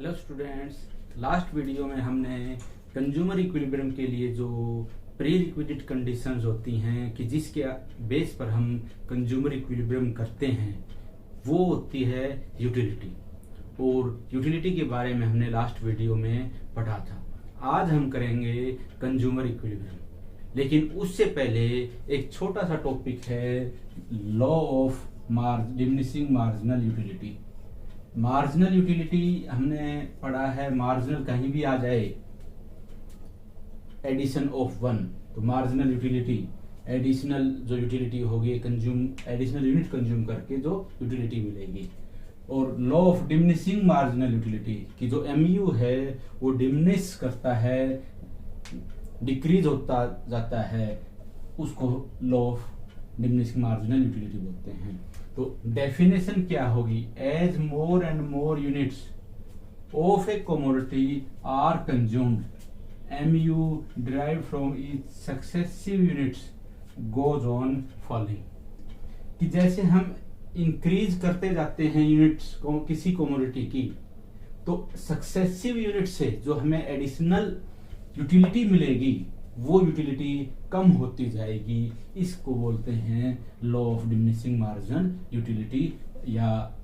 Hello students, last video में हमने consumer equilibrium के लिए जो प्री रिक्विजिट कंडीशंस होती हैं कि जिसके बेस पर हम कंज्यूमर इक्विलिब्रियम करते हैं वो होती है यूटिलिटी। और यूटिलिटी के बारे में हमने लास्ट वीडियो में पढ़ा था। आज हम करेंगे कंज्यूमर इक्विलिब्रियम, लेकिन उससे पहले एक छोटा सा टॉपिक है law of diminishing marginal utility. Marginal utility हमने पढ़ा है, मार्जिनल कहीं भी आ जाए एडिशन ऑफ वन, तो मार्जिनल यूटिलिटी एडिशनल जो यूटिलिटी होगी एडिशनल यूनिट कंज्यूम करके जो यूटिलिटी मिलेगी। और law of diminishing marginal utility की जो एमयू है वो डिमिनिश करता है, डिक्रीज होता जाता है, उसको law of diminishing marginal utility बोलते हैं। तो डेफिनेशन क्या होगी? As more and more units of a commodity are consumed, MU derived from each successive units goes on falling। कि जैसे हम इंक्रीज करते जाते हैं यूनिट्स को किसी कमोडिटी की, तो सक्सेसिव यूनिट से जो हमें एडिशनल यूटिलिटी मिलेगी वो यूटिलिटी कम होती जाएगी। इसको बोलते हैं law of diminishing marginal utility या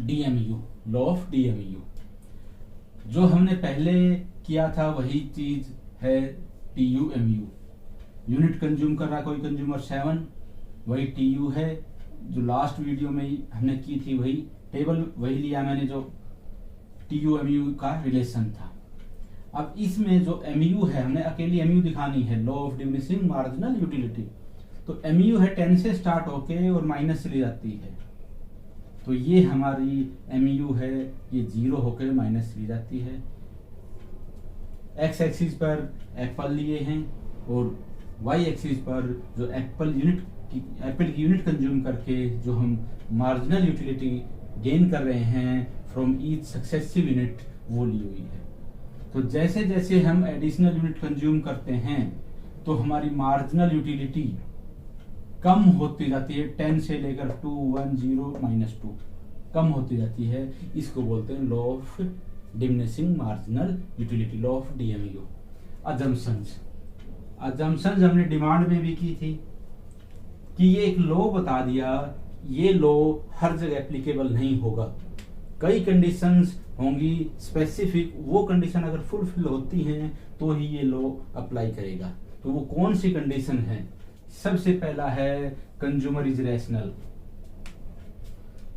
DMU, लॉ ऑफ DMU। जो हमने पहले किया था वही चीज है TUMU। यूनिट कंज्यूम कर रहा कोई कंज्यूमर 7, वही TU है। जो लास्ट वीडियो में हमने की थी वही टेबल वही लिया मैंने, जो TUMU का रिलेशन था। अब इसमें जो MU है, हमने अकेली MU दिखानी है, law of diminishing marginal utility. तो MU है 10 से स्टार्ट होके और माइनस चली जाती है, तो ये हमारी MU है, ये 0 होकर माइनस चली जाती है। एक्स एक्सिस पर एप्पल लिए हैं और वाई एक्सिस पर जो एप्पल की यूनिट कंज्यूम करके जो हम मार्जिनल यूटिलिटी गेन कर रहे हैं फ्रॉम ईच सक्सेसिव यूनिट वो ली हुई है। तो जैसे जैसे हम एडिशनल यूनिट कंज्यूम करते हैं तो हमारी मार्जिनल यूटिलिटी कम होती जाती है, 10 से लेकर 2, 1, 0, -2 कम होती जाती है। इसको बोलते हैं law of diminishing marginal utility, law of DMU। Assumptions हमने डिमांड में भी की थी कि ये एक लॉ बता दिया, ये लॉ हर जगह एप्लीकेबल नहीं होगा, कई कंडीशंस होंगी स्पेसिफिक, वो कंडीशन अगर फुलफिल होती हैं तो ही ये लॉ अप्लाई करेगा। तो वो कौन सी कंडीशन है? सबसे पहला है कंज्यूमर इज रैशनल।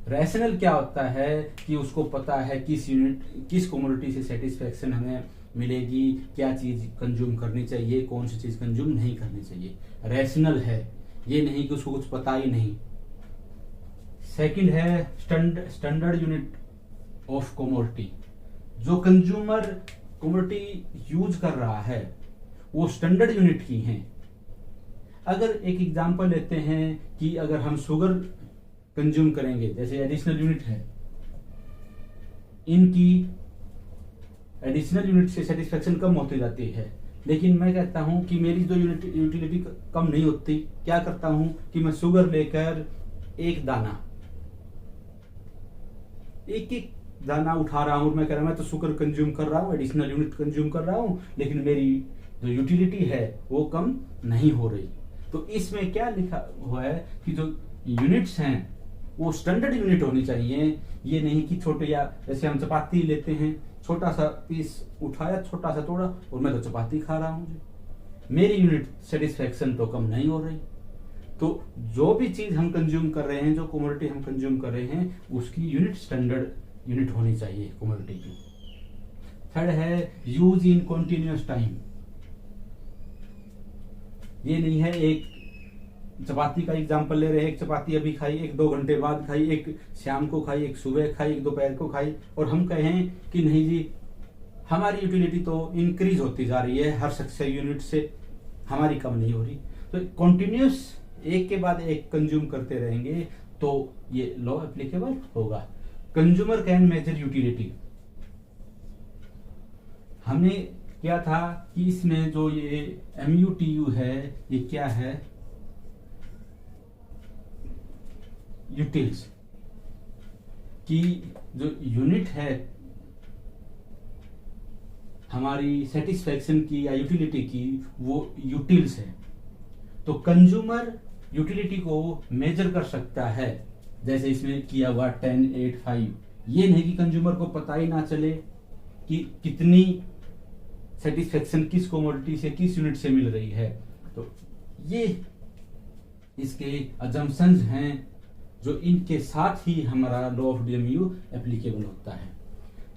रैशनल क्या होता है कि उसको पता है किस कमोडिटी से सेटिस्फेक्शन हमें मिलेगी, क्या चीज कंज्यूम करनी चाहिए, कौन सी चीज कंज्यूम नहीं करनी चाहिए। रैशनल है, ये नहीं कि उसको कुछ पता ही नहीं। सेकंड है स्टैंडर्ड यूनिट ऑफ कमोडिटी। जो कंज्यूमर कमोडिटी यूज कर रहा है वो स्टैंडर्ड यूनिट की हैं। अगर एक एग्जांपल लेते हैं कि अगर हम शुगर कंज्यूम करेंगे, जैसे एडिशनल यूनिट है, इनकी एडिशनल यूनिट से सेटिस्फेक्शन कम होती जाती है, लेकिन मैं कहता हूं कि मेरी जो यूटिलिटी कम नहीं होती, क्या करता हूं कि मैं शुगर लेकर एक दाना उठा रहा हूं, मैं कह रहा हूं मैं तो शुगर कंज्यूम कर रहा हूं, एडिशनल यूनिट कंज्यूम कर रहा हूं, लेकिन मेरी जो यूटिलिटी है वो कम नहीं हो रही। तो इसमें क्या लिखा हुआ है कि जो यूनिट्स हैं वो स्टैंडर्ड यूनिट होनी चाहिए। ये नहीं कि छोटे, या जैसे हम चपाती लेते हैं, छोटा सा पीस उठाया, छोटा सा तोड़ा और मैं तो चपाती खा रहा हूं, मेरी यूनिट सेटिस्फेक्शन तो कम नहीं हो रही। तो जो भी चीज हम कंज्यूम कर रहे हैं, जो कमोडिटी हम कंज्यूम कर रहे हैं, उसकी यूनिट स्टैंडर्ड यूनिट होनी चाहिए कमोडिटी की। थर्ड है यूज इन कॉन्टिन्यूअस टाइम। ये नहीं है, एक चपाती का एग्जांपल ले रहे हैं, एक चपाती अभी खाई, एक 2 घंटे बाद खाई, एक शाम को खाई, एक सुबह खाई, एक दोपहर को खाई, और हम कहें कि नहीं जी हमारी यूटिलिटी तो इंक्रीज होती जा रही है, हर सक्सेसिव यूनिट से हमारी कम नहीं हो रही। तो कॉन्टिन्यूअस एक के बाद एक कंज्यूम करते रहेंगे तो ये लॉ एप्लीकेबल होगा। कंज्यूमर कैन मेजर यूटिलिटी, हमने क्या था कि इसमें जो ये MUTU है, ये क्या है? यूटिल्स की जो यूनिट है हमारी सेटिस्फैक्शन की या यूटिलिटी की वो यूटिल्स है। तो कंज्यूमर यूटिलिटी को मेजर कर सकता है, जैसे इसमें किया हुआ 10, 8, 5। ये नहीं कि कंज्यूमर को पता ही ना चले कि कितनी सेटिस्फैक्शन किस कमोडिटी से, किस यूनिट से मिल रही है। तो ये इसके अजम्पशंस हैं जो इनके साथ ही हमारा लॉ ऑफ डीएमयू एप्लीकेबल होता है।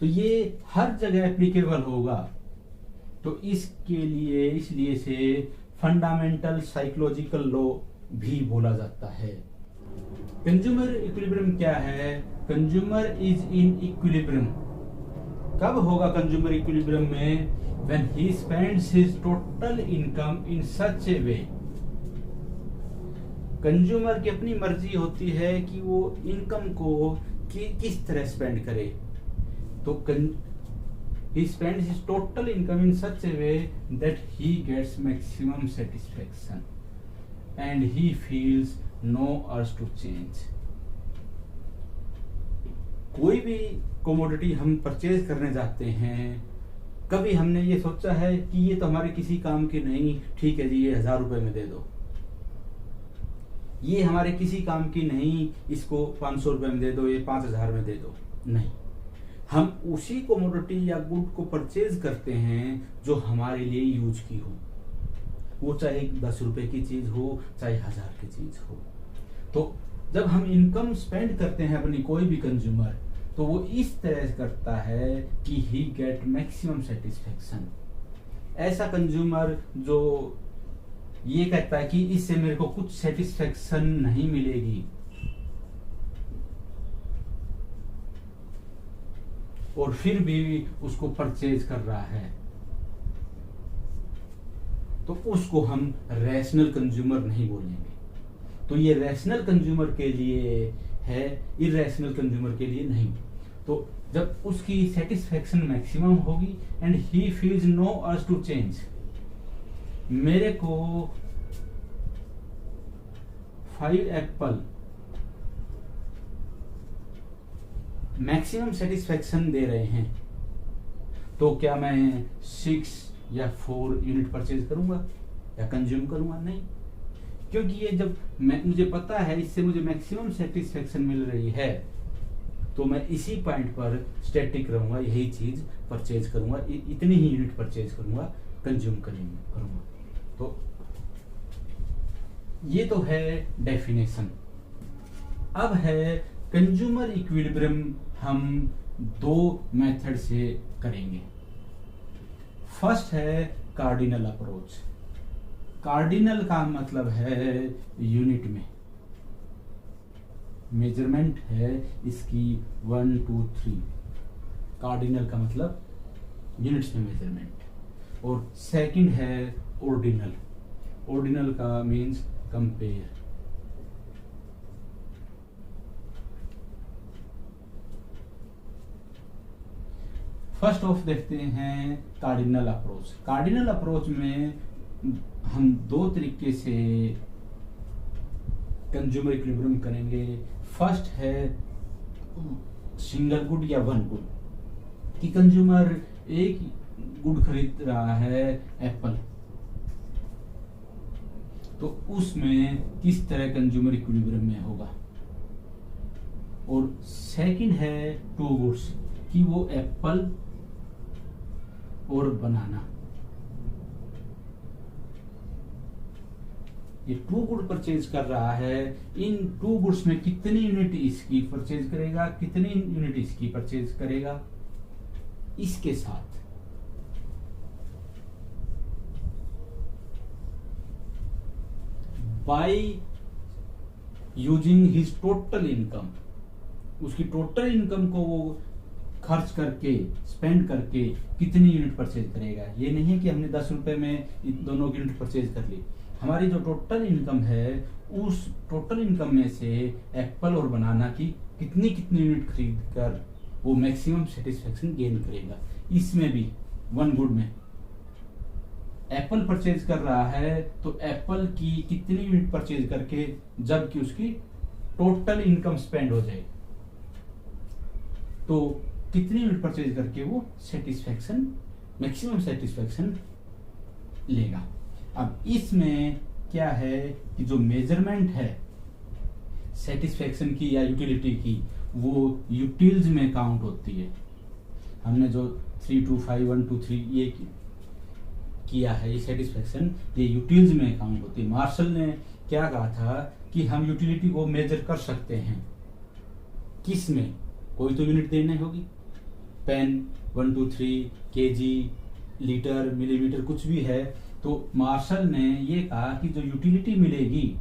तो ये हर जगह एप्लीकेबल होगा। तो इसके लिए इसलिए से फंडामेंटल साइकोलॉजिकल लॉ भी बोला जाता है। कंज्यूमर इक्विलिब्रियम क्या है? Consumer is in equilibrium. कब होगा कंज्यूमर इक्विलिब्रियम में? When he spends his total income in such A way. Consumer की अपनी मर्जी होती है कि वो इनकम को किस तरह स्पेंड करे। तो he spends his total income in such a way that he gets maximum satisfaction and he feels no urge to change. कोई भी कमोडिटी हम परचेज करने जाते हैं, कभी हमने ये सोचा है कि ये तो हमारे किसी काम की नहीं, ठीक है जी ये 1000 रुपए में दे दो, ये हमारे किसी काम की नहीं, इसको 500 रुपए में दे दो, ये 5000 में दे दो। नहीं, हम उसी कमोडिटी या गुड को परचेज करते हैं जो हमारे लिए यूज की हो, वो चाहे 10 रुपए की चीज हो, चाहे 1000 की चीज हो। तो जब हम इनकम स्पेंड करते हैं अपनी, कोई भी कंज्यूमर, तो वो इस तरह करता है कि ही गेट मैक्सिमम सेटिस्फेक्शन। ऐसा कंज्यूमर जो ये कहता है कि इससे मेरे को कुछ सेटिस्फेक्शन नहीं मिलेगी और फिर भी उसको परचेज कर रहा है, तो उसको हम रैशनल कंज्यूमर नहीं बोलेंगे। तो ये रैशनल कंज्यूमर के लिए है, इरैशनल कंज्यूमर के लिए नहीं। तो जब उसकी सेटिस्फेक्शन मैक्सिमम होगी and he feels no urge to change. मेरे को 5 एप्पल मैक्सिमम सेटिस्फेक्शन दे रहे हैं, तो क्या मैं 6 या 4 यूनिट परचेज करूंगा या कंज्यूम करूंगा? नहीं, क्योंकि ये जब मुझे पता है इससे मुझे मैक्सिमम सेटिस्फेक्शन मिल रही है, तो मैं इसी पॉइंट पर स्टैटिक रहूंगा, यही चीज परचेज करूंगा, इतनी ही यूनिट परचेज करूंगा, कंज्यूम करूंगा। तो ये तो है डेफिनेशन। अब है कंज्यूमर इक्विलिब्रियम हम 2 मेथड से करेंगे। फर्स्ट है कार्डिनल अप्रोच। कार्डिनल का मतलब है यूनिट में, मेजरमेंट है इसकी 1, 2, 3। कार्डिनल का मतलब यूनिट्स में मेजरमेंट। और सेकंड है ऑर्डिनल। ऑर्डिनल का मीन्स कंपेयर। फर्स्ट ऑफ देखते हैं कार्डिनल अप्रोच। कार्डिनल अप्रोच में हम 2 तरीके से कंज्यूमर इक्विलिब्रियम करेंगे। फर्स्ट है सिंगल गुड या 1 गुड, कि कंज्यूमर एक गुड खरीद रहा है एप्पल, तो उसमें किस तरह कंज्यूमर इक्विलिब्रियम में होगा। और सेकंड है 2 गुड्स, कि वो एप्पल और बनाना, ये 2 गुड परचेज कर रहा है। इन 2 गुड्स में कितनी यूनिट इसकी परचेज करेगा, कितनी यूनिट इसकी परचेज करेगा, इसके साथ by using his total income, उसकी टोटल इनकम को वो खर्च करके, स्पेंड करके कितनी यूनिट परचेज करेगा। ये नहीं है कि हमने 10 रुपए में दोनों की यूनिट परचेज कर ली। हमारी जो टोटल इनकम है, उस टोटल इनकम में से एप्पल और बनाना की कितनी यूनिट खरीद कर वो मैक्सिमम सेटिस्फेक्शन गेन करेगा। इसमें भी 1 गुड में एप्पल परचेज कर रहा है, तो एप्पल की कितनी यूनिट परचेज करके, जबकि उसकी टोटल इनकम स्पेंड हो जाए, तो कितनी यूनिट परचेज करके वो सेटिस्फेक्शन मैक्सिमम सेटिस्फैक्शन लेगा। अब इसमें क्या है कि जो मेजरमेंट है सेटिस्फैक्शन की या यूटिलिटी की, वो यूटिल्स में काउंट होती है। हमने जो 3 2 5 1 2 3 ये किया है, ये सेटिस्फैक्शन ये यूटिल्स में काउंट होती है। मार्शल ने क्या कहा था कि हम यूटिलिटी को मेजर कर सकते हैं, किस में, कोई तो यूनिट देनी होगी, पेन 1 2 3 केजी, लीटर, मिलीमीटर, कुछ भी है। तो मार्शल ने ये कहा कि जो यूटिलिटी मिलेगी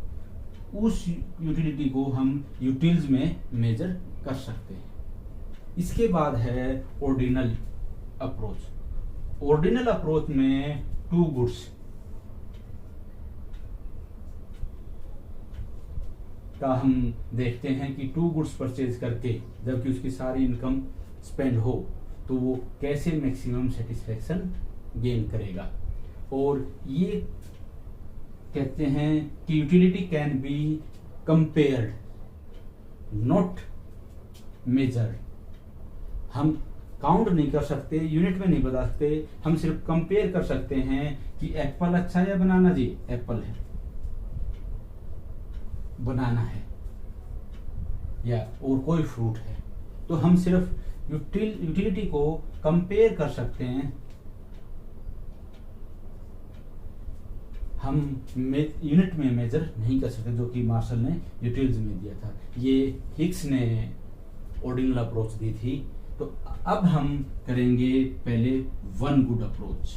उस यूटिलिटी को हम यूटिल्स में मेजर कर सकते हैं। इसके बाद है ऑर्डिनल अप्रोच। ऑर्डिनल अप्रोच में टू गुड्स का हम देखते हैं कि टू गुड्स परचेज करके जबकि उसकी सारी इनकम स्पेंड हो तो वो कैसे मैक्सिमम सेटिस्फैक्शन गेन करेगा। और ये कहते हैं कि utility can be compared not measured. हम काउंट नहीं कर सकते, यूनिट में नहीं बता सकते, हम सिर्फ कंपेयर कर सकते हैं कि एप्पल अच्छा है या बनाना। जी एप्पल है, बनाना है, या और कोई फ्रूट है। तो हम सिर्फ यूटिलिटी को कंपेयर कर सकते हैं, हम यूनिट में मेजर नहीं कर सकते, जो कि मार्शल ने यूटिल्स में दिया था। ये हिक्स ने ऑर्डिनल अप्रोच दी थी। तो अब हम करेंगे पहले वन गुड अप्रोच,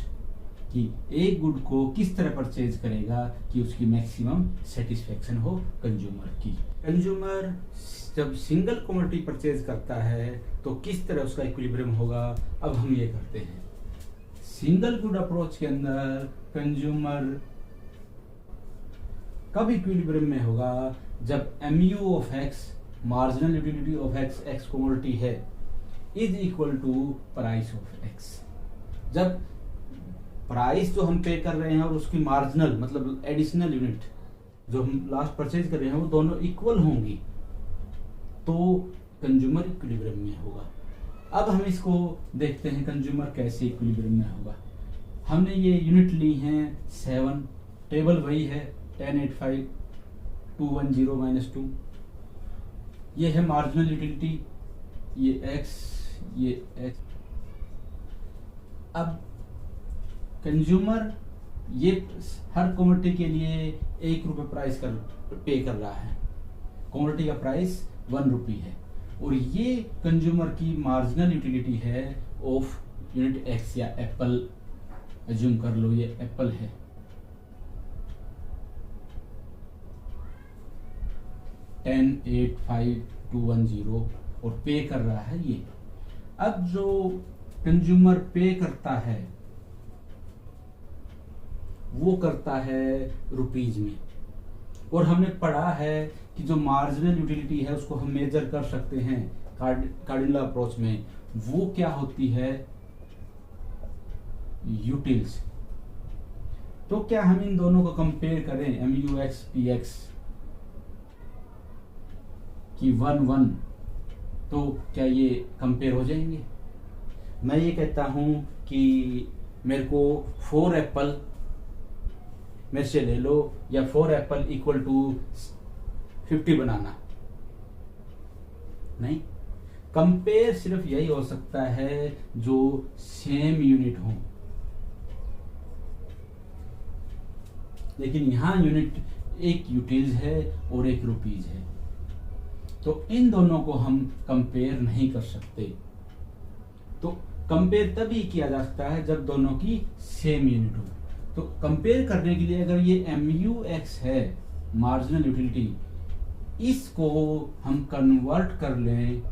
कि एक गुड को किस तरह परचेज करेगा कि उसकी मैक्सिमम सेटिस्फैक्शन हो कंज्यूमर की। कंज्यूमर जब सिंगल कमोडिटी परचेज करता है तो किस तरह उसका इक्विलिब्रियम होगा, अब हम ये करते हैं। सिंगल गुड अप्रोच के अंदर कंज्यूमर कब इक्विलिब्रियम में होगा, जब MU of X, marginal utility of X commodity है, is equal to price of X। जब प्राइस जो हम पे कर रहे हैं और उसकी मार्जिनल मतलब एडिशनल यूनिट जो हम लास्ट परचेज कर रहे हैं वो दोनों इक्वल होंगी तो कंज्यूमर इक्विलिब्रियम में होगा। अब हम इसको देखते हैं कंज्यूमर कैसे इक्विलिब्रियम में होगा। हमने ये यूनिट ली हैं 7, टेबल वही है 1085 210 -2। ये है मार्जिनल यूटिलिटी, ये X, ये X। अब कंज्यूमर ये हर कमोडिटी के लिए 1 रुपये प्राइस पे कर रहा है। कमोडिटी का प्राइस 1 रुपी है और ये कंज्यूमर की मार्जिनल यूटिलिटी है ऑफ यूनिट X या एप्पल। अज्यूम कर लो ये एप्पल है। $10,85210 और पे कर रहा है ये। अब जो कंज्यूमर पे करता है वो करता है रुपीज में, और हमने पढ़ा है कि जो मार्जिनल यूटिलिटी है उसको हम मेजर कर सकते हैं कार्डिनल अप्रोच में। वो क्या होती है, यूटिल्स। तो क्या हम इन दोनों को कंपेयर करें MUX PX कि 1 तो क्या ये कंपेयर हो जाएंगे। मैं ये कहता हूं कि मेरे को 4 एप्पल मेरे से ले लो या 4 एप्पल इक्वल टू 50 बनाना, नहीं। कंपेयर सिर्फ यही हो सकता है जो सेम यूनिट हो, लेकिन यहां यूनिट एक यूटिल्स है और एक रुपीज है, तो इन दोनों को हम कंपेयर नहीं कर सकते। तो कंपेयर तभी किया जा सकता है जब दोनों की सेम यूनिट हो। तो कंपेयर करने के लिए अगर ये MUX है मार्जिनल यूटिलिटी, इसको हम कन्वर्ट कर लें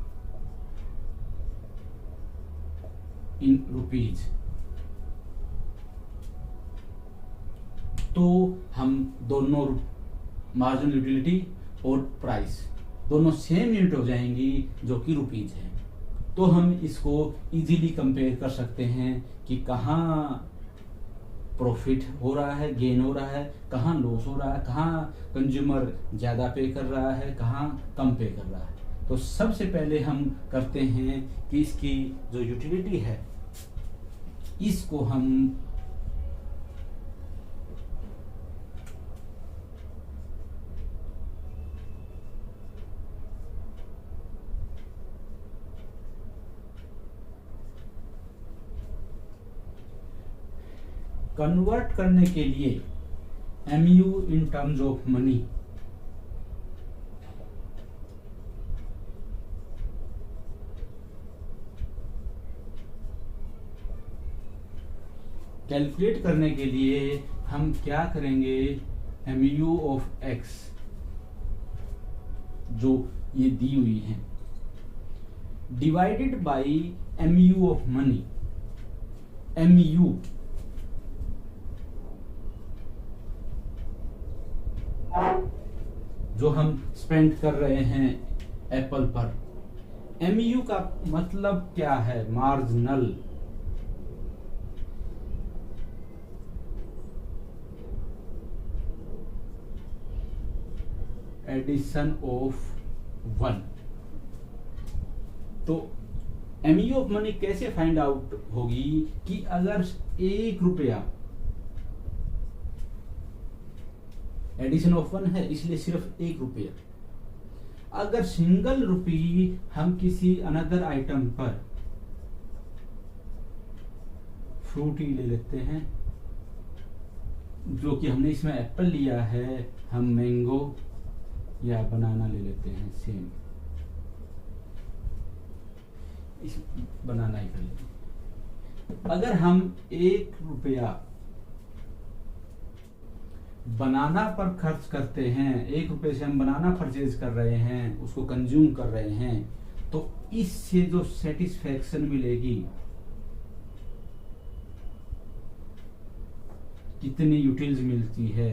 इन रुपीज, तो हम दोनों मार्जिनल यूटिलिटी और प्राइस दोनों सेम यूनिट हो जाएंगी जो कि रुपीज है। तो हम इसको इजीली कंपेयर कर सकते हैं कि कहाँ प्रॉफिट हो रहा है, गेन हो रहा है, कहाँ लॉस हो रहा है, कहाँ कंज्यूमर ज्यादा पे कर रहा है, कहाँ कम पे कर रहा है। तो सबसे पहले हम करते हैं कि इसकी जो यूटिलिटी है इसको हम कन्वर्ट करने के लिए MU in terms of money calculate करने के लिए हम क्या करेंगे, MU ऑफ X जो ये दी हुई है divided by MU of money. MU जो हम स्पेंड कर रहे हैं एप्पल पर। MU का मतलब क्या है, मार्जिनल। Addition of 1। तो MU ऑफ मनी कैसे फाइंड आउट होगी कि अगर 1 रुपया, एडिशन ऑफ 1 है इसलिए सिर्फ 1 रुपया, अगर सिंगल रुपी हम किसी अनदर आइटम पर, फ्रूटी ले लेते हैं जो कि हमने इसमें एप्पल लिया है, हम मैंगो या बनाना ले लेते हैं, सेम इस बनाना ही कर लेते। अगर हम 1 रुपया बनाना पर खर्च करते हैं, 1 रुपए से हम बनाना परचेज कर रहे हैं, उसको कंज्यूम कर रहे हैं, तो इससे जो सेटिस्फैक्शन मिलेगी, कितनी यूटिल्स मिलती है,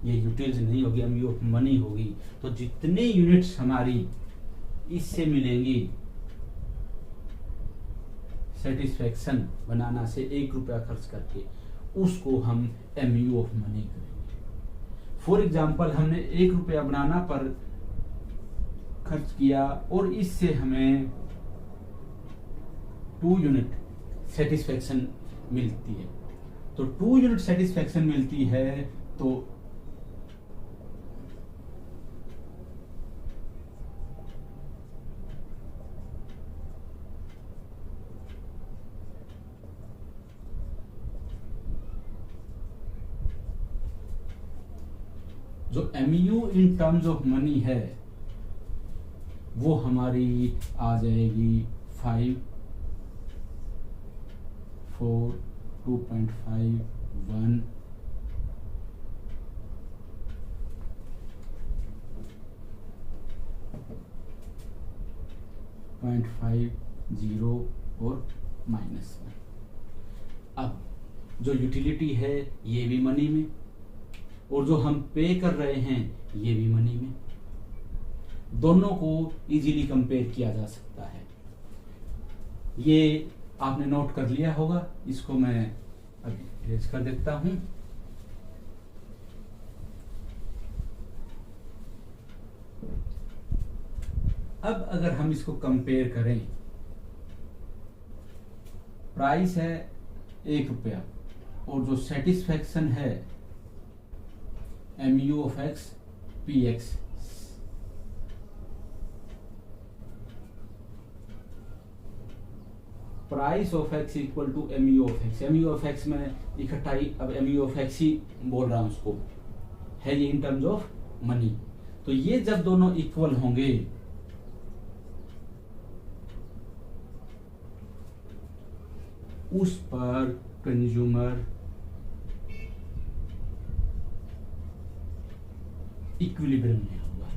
ये यूटिल्स नहीं होगी, MU ऑफ मनी होगी। तो जितने यूनिट्स हमारी इससे मिलेंगी सेटिस्फैक्शन बनाना से 1 रुपया खर्च करके, उसको हम MU ऑफ मनी करेंगे। फॉर एग्जाम्पल हमने 1 रुपया बनाना पर खर्च किया और इससे हमें 2 यूनिट सेटिस्फैक्शन मिलती है। तो 2 यूनिट सेटिस्फैक्शन मिलती है, तो जो MU in terms of money है वो हमारी आ जाएगी 5, 4, 2.5, 1, 0.5, 0 और -1। अब जो यूटिलिटी है ये भी मनी में, और जो हम पे कर रहे हैं ये भी मनी में, दोनों को इजीली कंपेयर किया जा सकता है। ये आपने नोट कर लिया होगा, इसको मैं अभी इरेज कर देता हूं। अब अगर हम इसको कंपेयर करें, प्राइस है 1 रुपया और जो सेटिस्फैक्शन है MU of X PX, price of X equal to MU of X। MU of X में इकट्ठा ही अब MU ऑफ X ही बोल रहा हूं, उसको है ये इन टर्म्स ऑफ मनी। तो ये जब दोनों इक्वल होंगे उस पर कंज्यूमर इक्विलिब्रियम में होगा।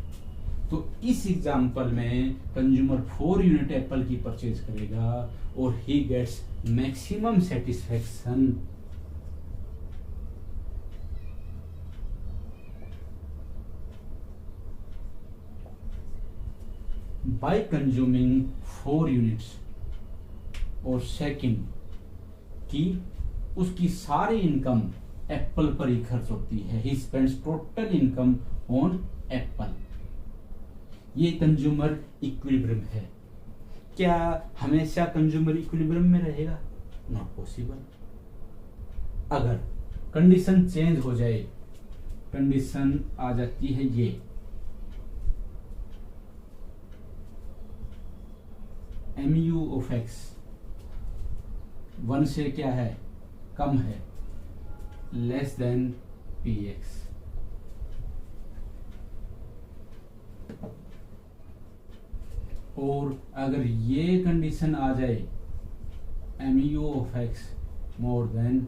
तो इस एग्जांपल में कंज्यूमर 4 यूनिट एप्पल की परचेज करेगा और he gets maximum satisfaction by consuming 4 units. और सेकंड कि उसकी सारी इनकम एप्पल पर ही खर्च होती है, he spends total income on Apple. ये कंज्यूमर इक्विलिब्रियम है। क्या हमेशा कंज्यूमर इक्विलिब्रियम में रहेगा? Not possible. अगर कंडीशन चेंज हो जाए, कंडीशन आ जाती है ये, mu ऑफ x 1 से क्या है, कम है, लेस देन px, और अगर ये कंडीशन आ जाए mu of x more than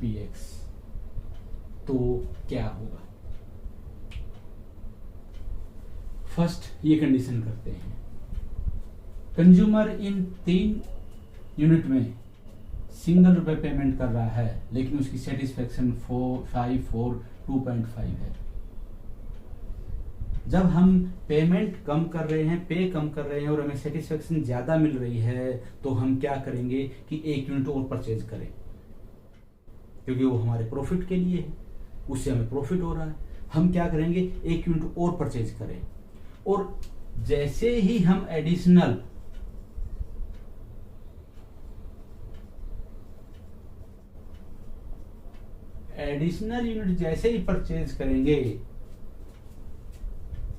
px, तो क्या होगा। फर्स्ट ये कंडीशन करते हैं। कंज्यूमर इन 3 यूनिट में सिंगल रुपए पेमेंट कर रहा है, लेकिन उसकी सेटिस्फेक्शन 2.5 है। जब हम पेमेंट कम कर रहे हैं, पे कम कर रहे हैं और हमें सेटिस्फेक्शन ज्यादा मिल रही है, तो हम क्या करेंगे कि 1 यूनिट और परचेज करें, क्योंकि वो हमारे प्रॉफिट के लिए है, उससे हमें प्रॉफिट हो रहा है। हम क्या करेंगे, 1 यूनिट और परचेज करें। और जैसे ही हम एडिशनल यूनिट जैसे ही परचेज करेंगे,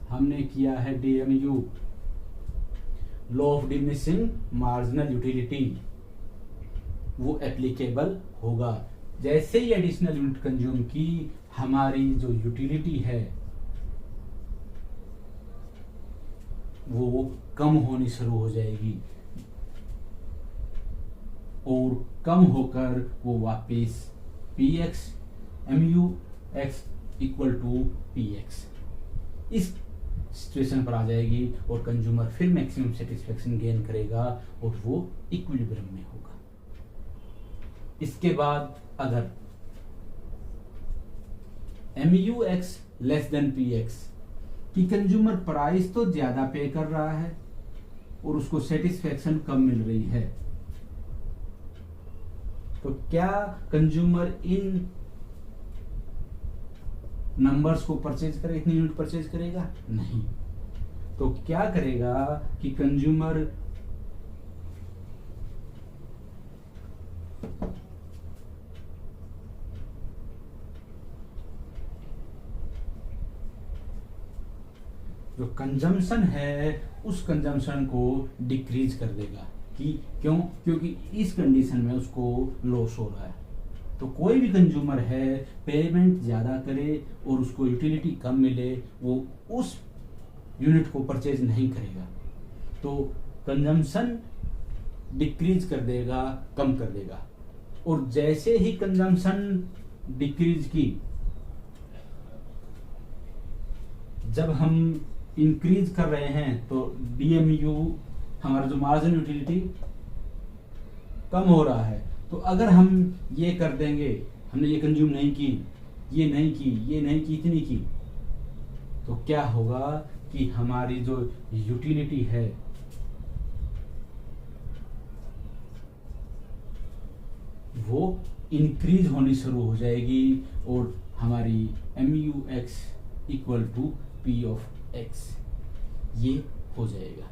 हमने किया है DMU, law of diminishing marginal utility, वो एप्लीकेबल होगा। जैसे ही एडिशनल यूनिट कंज्यूम की, हमारी जो यूटिलिटी है वो कम होनी शुरू हो जाएगी, और कम होकर वो वापस px mu x equal to px इस सिचुएशन पर आ जाएगी, और कंज्यूमर फिर मैक्सिमम सेटिस्फेक्शन गेन करेगा और वो इक्विलिब्रियम में होगा। इसके बाद अगर mu x less than px, कि कंज्यूमर प्राइस तो ज्यादा पे कर रहा है और उसको सेटिस्फेक्शन कम मिल रही है, तो क्या कंज्यूमर इन नंबर्स को परचेज करे, इतनी यूनिट परचेज करेगा? नहीं। तो क्या करेगा कि कंज्यूमर जो कंजम्पशन है उस कंजम्पशन को डिक्रीज कर देगा। कि क्यों? क्योंकि इस कंडीशन में उसको लॉस हो रहा है। तो कोई भी कंज्यूमर है, पेमेंट ज्यादा करे और उसको यूटिलिटी कम मिले, वो उस यूनिट को परचेज नहीं करेगा। तो कंजम्पशन डिक्रीज कर देगा, कम कर देगा। और जैसे ही कंजम्पशन डिक्रीज की, जब हम इंक्रीज कर रहे हैं तो DMU हमारा जो मार्जिन यूटिलिटी कम हो रहा है। तो अगर हम ये कर देंगे, हमने ये कंज्यूम नहीं की, ये नहीं की, ये नहीं की, इतनी की, तो क्या होगा कि हमारी जो यूटिलिटी है वो इंक्रीज होनी शुरू हो जाएगी और हमारी MUX equal to P of X ये हो जाएगा।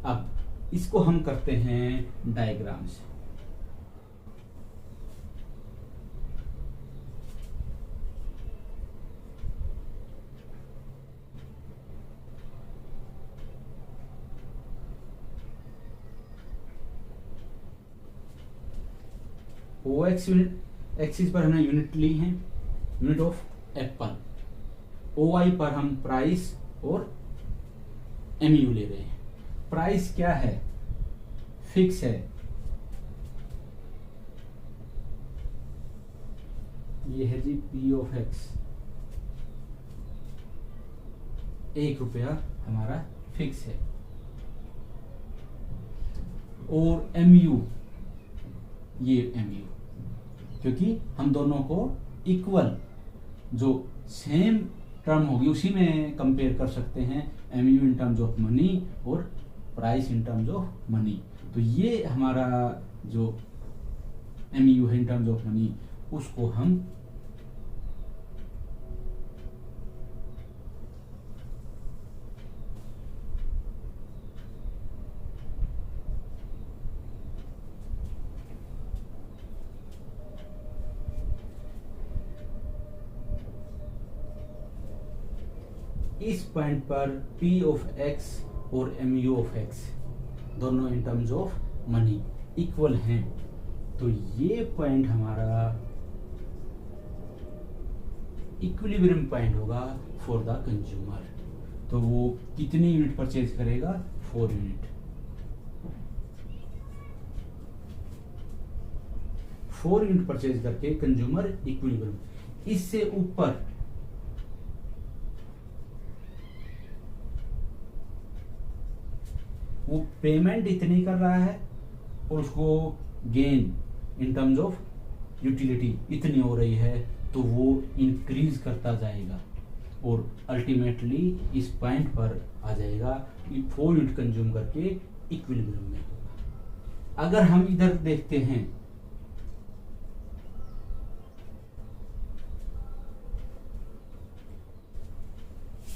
अब इसको हम करते हैं डायग्राम से। OX यूनिट एक्सिस पर हमने यूनिट ली है, यूनिट ऑफ एप्पल। OY पर हम प्राइस और MU ले रहे हैं। प्राइस क्या है? फिक्स है, ये है जी P ऑफ X, 1 रुपया हमारा फिक्स है। और MU, ये MU, क्योंकि हम दोनों को इक्वल जो सेम टर्म होगी उसी में कंपेयर कर सकते हैं, MU in terms of money और price in terms of money. तो ये हमारा जो MU है इन टर्म्स ऑफ मनी, उसको हम इस पॉइंट पर P ऑफ X और MU ऑफ X दोनों इन टर्म्स ऑफ मनी इक्वल हैं, तो ये पॉइंट हमारा इक्विलिब्रियम पॉइंट होगा फॉर द कंज्यूमर। तो वो कितनी यूनिट परचेज करेगा? 4 यूनिट। 4 यूनिट परचेज करके कंज्यूमर इक्विलिब्रियम, इससे ऊपर वो पेमेंट इतनी कर रहा है और उसको gain in terms of utility इतनी हो रही है, तो वो इंक्रीज करता जाएगा और अल्टीमेटली इस पॉइंट पर आ जाएगा कि 4 यूनिट कंज्यूम करके इक्विलिब्रियम में होगा। अगर हम इधर देखते हैं,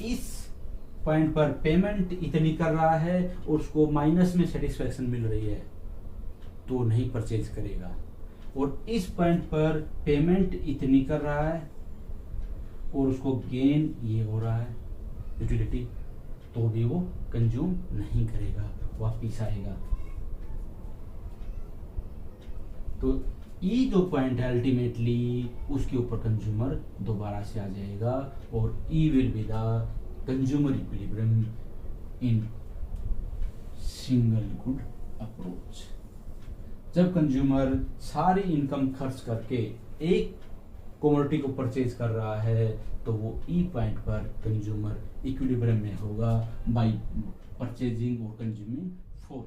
इस पॉइंट पर पेमेंट इतनी कर रहा है और उसको माइनस में सेटिस्फैक्शन मिल रही है, तो नहीं परचेज करेगा। और इस पॉइंट पर पेमेंट इतनी कर रहा है और उसको गेन ये हो रहा है यूटिलिटी, तो भी वो कंज्यूम नहीं करेगा, वापिस आएगा। तो ई जो पॉइंट है अल्टीमेटली उसके ऊपर कंज्यूमर दोबारा से आ जाएगा और he will be the consumer equilibrium in single good approach. जब कंज्यूमर सारी इनकम खर्च करके एक कमोडिटी को परचेज कर रहा है, तो वो ई पॉइंट पर कंज्यूमर इक्विलिब्रियम में होगा बाय परचेजिंग और कंज्यूमिंग 4